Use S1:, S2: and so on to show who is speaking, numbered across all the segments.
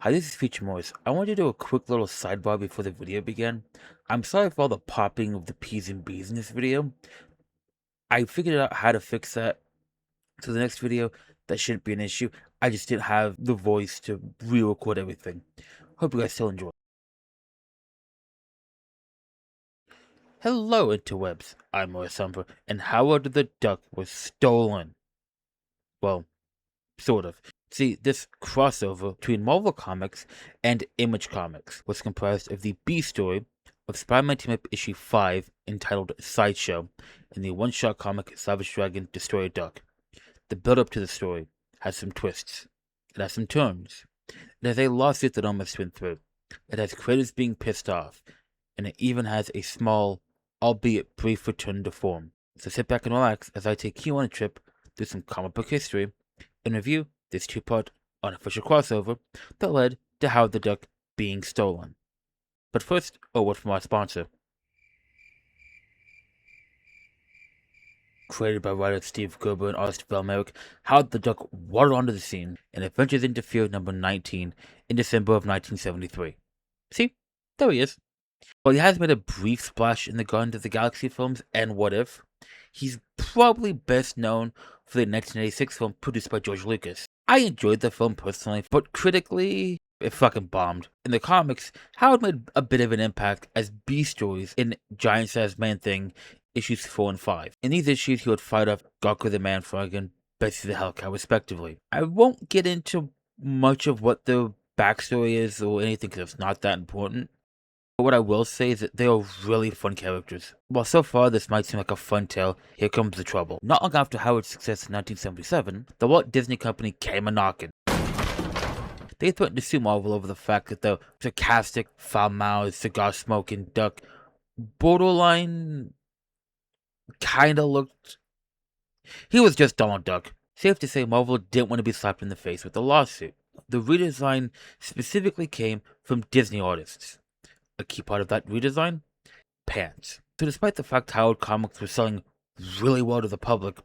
S1: Hi, this is Feature Morris. I wanted to do a quick little sidebar before the video began. I'm sorry for all the popping of the P's and B's in this video. I figured out how to fix that. So the next video, that shouldn't be an issue. I just didn't have the voice to re-record everything. Hope you guys still enjoy. Hello, interwebs. I'm Morris Umber, and Howard the Duck was stolen. Well, sort of. See, this crossover between Marvel Comics and Image Comics was comprised of the B story of Spider-Man Team Up issue 5 entitled Sideshow and the one-shot comic Savage Dragon Destroy a Duck. The build-up to the story has some twists. It has some turns. It has a lawsuit that almost went through. It has creators being pissed off. And it even has a small, albeit brief return to form. So sit back and relax as I take you on a trip through some comic book history and review this two-part unofficial crossover that led to Howard the Duck being stolen. But first, a word from our sponsor. Created by writer Steve Gerber and artist Val Merrick, Howard the Duck waddled onto the scene in Adventures into Fear number 19 in December of 1973. See? There he is. While he has made a brief splash in the Guardians of the Galaxy films and What If, he's probably best known for the 1986 film produced by George Lucas. I enjoyed the film personally, but critically, it fucking bombed. In the comics, Howard made a bit of an impact as B stories in Giant Size Man Thing issues 4 and 5. In these issues, he would fight off Gawker the Man Frog and Betsy the Hellcat, respectively. I won't get into much of what the backstory is or anything because it's not that important. But what I will say is that they are really fun characters. While so far this might seem like a fun tale, here comes the trouble. Not long after Howard's success in 1977, the Walt Disney Company came a-knocking. They threatened to sue Marvel over the fact that the sarcastic, foul-mouthed, cigar-smoking duck borderline kinda looked... He was just Donald Duck. Safe to say Marvel didn't want to be slapped in the face with a lawsuit. The redesign specifically came from Disney artists. A key part of that redesign? Pants. So despite the fact Howard comics were selling really well to the public,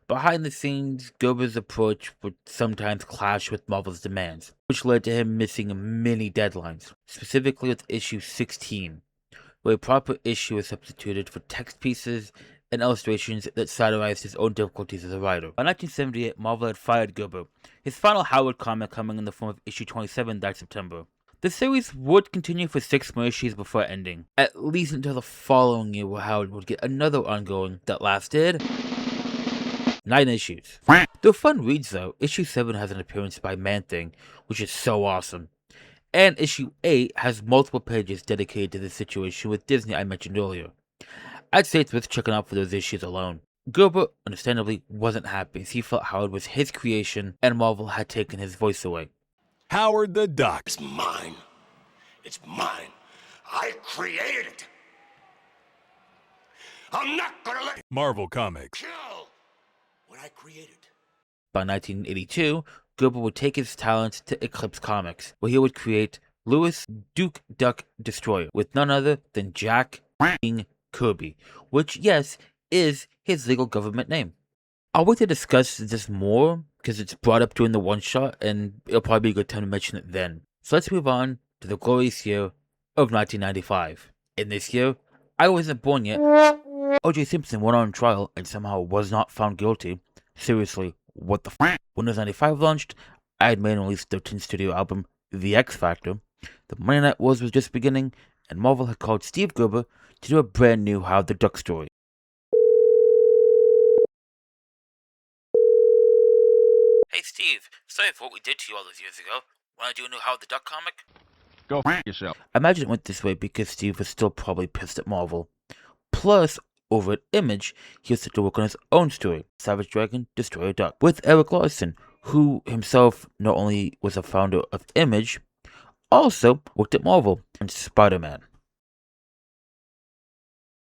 S1: behind the scenes, Gerber's approach would sometimes clash with Marvel's demands, which led to him missing many deadlines, specifically with issue 16, where a proper issue was substituted for text pieces and illustrations that satirized his own difficulties as a writer. By 1978, Marvel had fired Gerber, his final Howard comic coming in the form of issue 27 that September. The series would continue for 6 more issues before ending, at least until the following year where Howard would get another ongoing that lasted 9 issues. They're fun reads though. Issue 7 has an appearance by Man-Thing, which is so awesome. And issue 8 has multiple pages dedicated to the situation with Disney I mentioned earlier. I'd say it's worth checking out for those issues alone. Gerber, understandably, wasn't happy as he felt Howard was his creation and Marvel had taken his voice away.
S2: Howard the Duck.
S3: It's mine. It's mine. I created it. I'm not gonna let
S2: Marvel Comics.
S3: kill what I created.
S1: By 1982, Gerber would take his talents to Eclipse Comics, where he would create Louis Duke Duck Destroyer with none other than Jack Kirby, which, yes, is his legal government name. I'll wait to discuss this more because it's brought up during the one-shot and it'll probably be a good time to mention it then. So let's move on to the glorious year of 1995. In this year, I wasn't born yet. O.J. Simpson went on trial and somehow was not found guilty. Seriously, what the f***? When Windows 95 launched, I had made and released their 10th studio album, The X Factor. The Monday Night Wars was just beginning, and Marvel had called Steve Gerber to do a brand new Howard the Duck story. Hey Steve, sorry for what we did to you all those years ago. Wanna do a new Howard the Duck comic?
S2: Go f yourself.
S1: I imagine it went this way because Steve was still probably pissed at Marvel. Plus, over at Image, he was set to work on his own story, Savage Dragon Destroy a Duck, with Eric Larson, who himself not only was a founder of Image, also worked at Marvel and Spider-Man.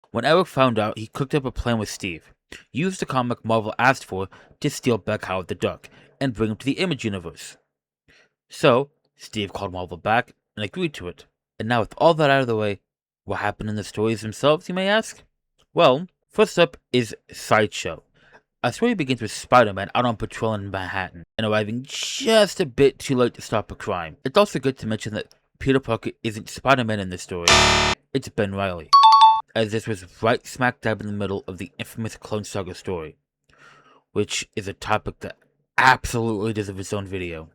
S1: When Eric found out, he cooked up a plan with Steve, used the comic Marvel asked for to steal back Howard the Duck and bring him to the Image universe. So, Steve called Marvel back and agreed to it. And now with all that out of the way, what happened in the stories themselves, you may ask? Well, first up is Sideshow, Our story begins with Spider-Man out on patrol in Manhattan and arriving just a bit too late to stop a crime. It's also good to mention that Peter Parker isn't Spider-Man in this story, it's Ben Reilly, as this was right smack dab in the middle of the infamous Clone Saga story, which is a topic that absolutely deserves its own video.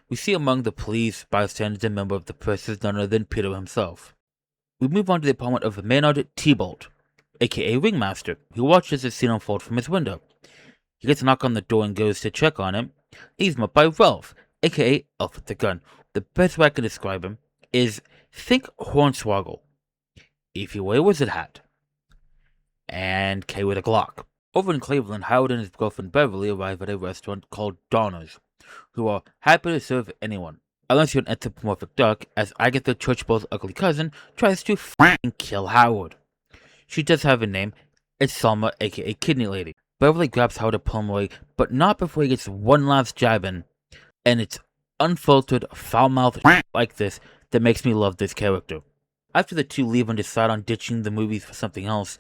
S1: We see among the police, bystanders, and member of the press is none other than Peter himself. We move on to the apartment of Maynard T-Bolt, aka Ringmaster, who watches the scene unfold from his window. He gets a knock on the door and goes to check on him. He's met by Ralph, aka Elf with the Gun. The best way I can describe him is think Hornswoggle if you wear a wizard hat, and Kay with a Glock. Over in Cleveland, Howard and his girlfriend Beverly arrive at a restaurant called Donna's, who are happy to serve anyone, unless you're an anthropomorphic duck, as Agatha Churchbow's ugly cousin tries to f***ing kill Howard. She does have a name, it's Selma, aka Kidney Lady. Beverly grabs Howard to pull him away, but not before he gets one last jab in, and it's unfiltered, foul-mouthed like this that makes me love this character. After the two leave and decide on ditching the movies for something else,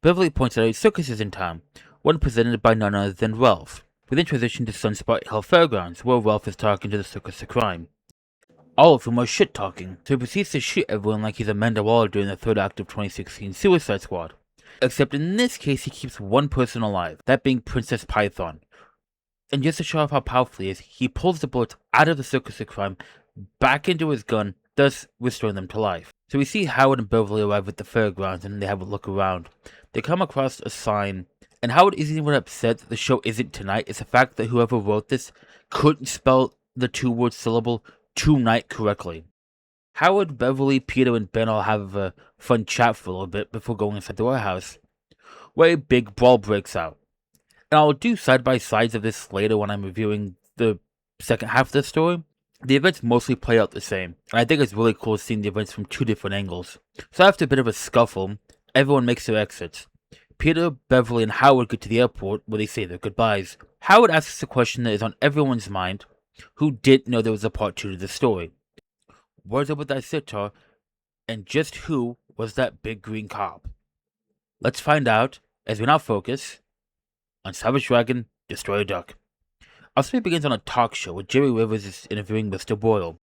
S1: Beverly points out a circus is in town, one presented by none other than Ralph. We then transition to Sunspot Hill Fairgrounds, where Ralph is talking to the circus of crime. All of whom are shit-talking, so he proceeds to shoot everyone like he's Amanda Waller during the third act of 2016 Suicide Squad. Except in this case, he keeps one person alive, that being Princess Python. And just to show off how powerful he is, he pulls the bullets out of the circus of crime back into his gun, thus restoring them to life. So we see Howard and Beverly arrive at the fairgrounds and they have a look around. They come across a sign, and Howard isn't even upset that the show isn't tonight. It's the fact that whoever wrote this couldn't spell the two-word syllable tonight correctly. Howard, Beverly, Peter, and Ben all have a fun chat for a little bit before going inside the warehouse, where a big brawl breaks out. And I'll do side-by-sides of this later when I'm reviewing the second half of the story. The events mostly play out the same, and I think it's really cool seeing the events from two different angles. So after a bit of a scuffle, everyone makes their exits. Peter, Beverly, and Howard get to the airport where they say their goodbyes. Howard asks a question that is on everyone's mind: who didn't know there was a part 2 to the story? What's up with that sitar, and just who was that big green cop? Let's find out as we now focus on Savage Dragon, Destroy a Duck. Our story begins on a talk show where Jerry Rivers is interviewing Mr. Boyle,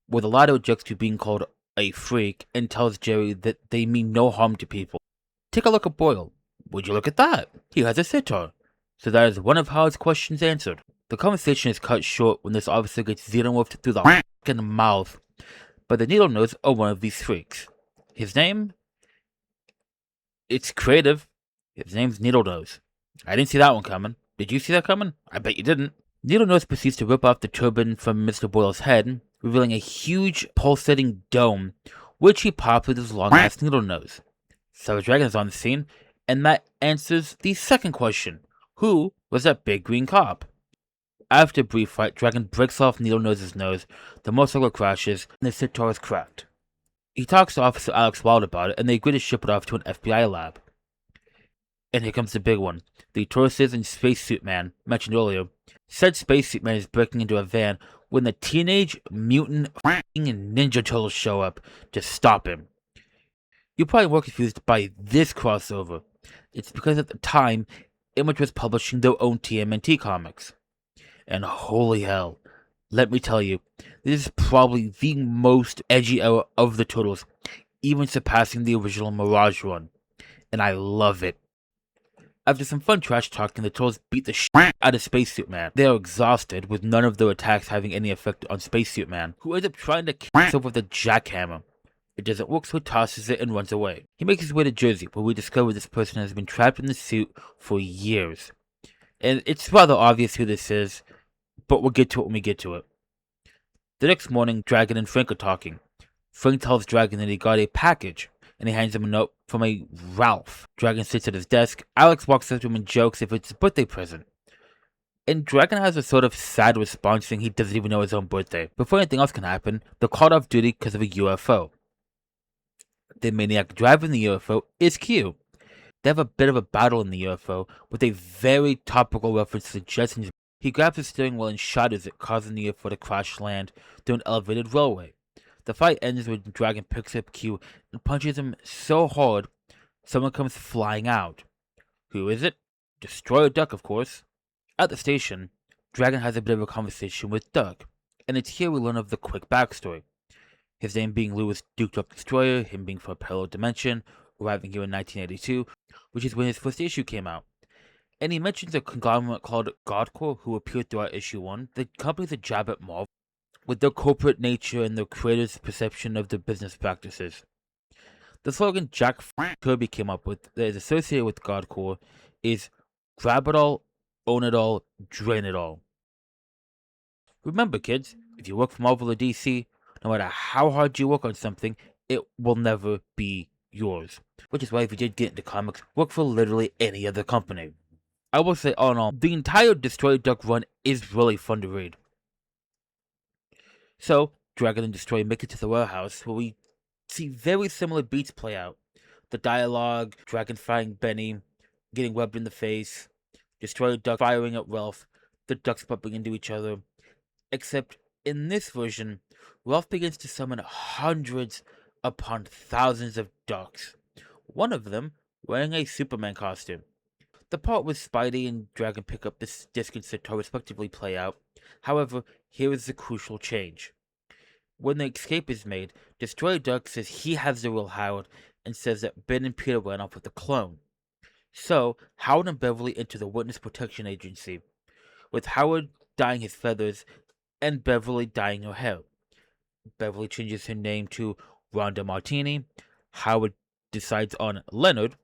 S1: where the latter objects to being called a freak and tells Jerry that they mean no harm to people. Take a look at Boyle. Would you look at that? He has a sitar. So that is one of Howard's questions answered. The conversation is cut short when this officer gets xenomorphed through the f***ing mouth by the Needle Nose or one of these freaks. His name? It's creative. His name's Needle Nose. I didn't see that one coming. Did you see that coming? I bet you didn't. Needle Nose proceeds to rip off the turban from Mr. Boyle's head, revealing a huge pulsating dome, which he pops with his long-ass needle nose. Savage Dragon is on the scene, and that answers the second question: who was that big green cop? After a brief fight, Dragon breaks off Needle Nose's nose, the motorcycle crashes, and the sitar is cracked. He talks to Officer Alex Wild about it, and they agree to ship it off to an FBI lab. And here comes the big one. The Tortoises and Spacesuit Man, mentioned earlier. Said Spacesuit Man is breaking into a van when the Teenage Mutant Ninja Turtles show up to stop him. You're probably more confused by this crossover. It's because at the time, Image was publishing their own TMNT comics. And holy hell, let me tell you, this is probably the most edgy era of the Turtles, even surpassing the original Mirage run. And I love it. After some fun trash talking, the Turtles beat the shit out of Spacesuit Man. They are exhausted, with none of their attacks having any effect on Spacesuit Man, who ends up trying to kill himself with a jackhammer. It doesn't work, so he tosses it and runs away. He makes his way to Jersey, where we discover this person has been trapped in the suit for years. And it's rather obvious who this is, but we'll get to it when we get to it. The next morning, Dragon and Frank are talking. Frank tells Dragon that he got a package, and he hands him a note from a Ralph. Dragon sits at his desk. Alex walks up to him and jokes if it's a birthday present. And Dragon has a sort of sad response saying he doesn't even know his own birthday. Before anything else can happen, they're called off duty because of a UFO. The maniac driving the UFO is Q. They have a bit of a battle in the UFO with a very topical reference to Jetsons. He grabs his steering wheel and shatters it, causing the UFO to crash land through an elevated railway. The fight ends when Dragon picks up Q and punches him so hard, someone comes flying out. Who is it? Destroyer Duck, of course. At the station, Dragon has a bit of a conversation with Duck, and it's here we learn of the quick backstory. His name being Louis Duck Destroyer, him being from a parallel dimension, arriving here in 1982, which is when his first issue came out. And he mentions a conglomerate called Godcore who appeared throughout issue 1. The company's a jab at Marvel, with their corporate nature and their creators' perception of their business practices. The slogan Jack Kirby came up with that is associated with Godcore is grab it all, own it all, drain it all. Remember kids, if you work for Marvel or DC, no matter how hard you work on something, it will never be yours. Which is why if you did get into comics, work for literally any other company. I will say all in all, the entire Destroyer Duck run is really fun to read. So, Dragon and Destroyer make it to the warehouse where we see very similar beats play out. The dialogue, Dragon firing Benny, getting webbed in the face, Destroyer Duck firing at Ralph, the ducks bumping into each other. Except in this version, Ralph begins to summon hundreds upon thousands of ducks. One of them wearing a Superman costume. The part with Spidey and Dragon pick up this disc and Sator respectively play out. However, here is the crucial change. When the escape is made, Destroyer Duck says he has the real Howard and says that Ben and Peter ran off with the clone. So, Howard and Beverly enter the Witness Protection Agency, with Howard dyeing his feathers and Beverly dyeing her hair. Beverly changes her name to Rhonda Martini. Howard decides on Leonard,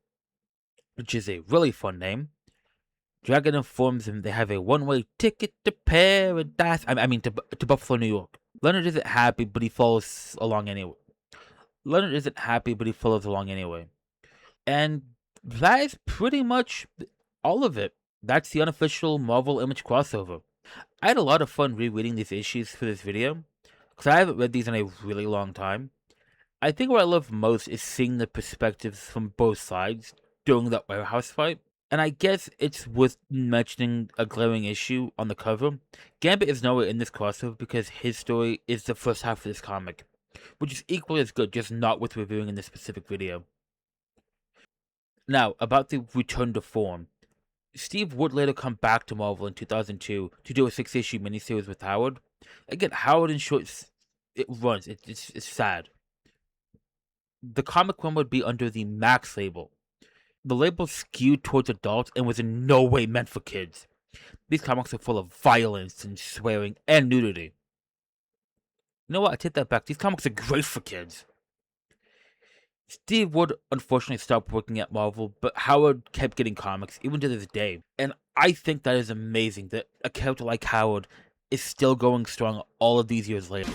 S1: which is a really fun name. Dragon informs them they have a one-way ticket to paradise. To Buffalo, New York. Leonard isn't happy, but he follows along anyway. And that is pretty much all of it. That's the unofficial Marvel Image crossover. I had a lot of fun rereading these issues for this video, because I haven't read these in a really long time. I think what I love most is seeing the perspectives from both sides during that warehouse fight. And I guess it's worth mentioning a glaring issue on the cover. Gambit is nowhere in this crossover because his story is the first half of this comic, which is equally as good, just not worth reviewing in this specific video. Now, about the return to form. Steve would later come back to Marvel in 2002 to do a 6-issue miniseries with Howard. Again, Howard in short, it's sad. The comic run would be under the Max label. The label skewed towards adults and was in no way meant for kids. These comics are full of violence and swearing and nudity. You know what? I take that back. These comics are great for kids. Steve Wood unfortunately stopped working at Marvel, but Howard kept getting comics, even to this day. And I think that is amazing that a character like Howard is still going strong all of these years later.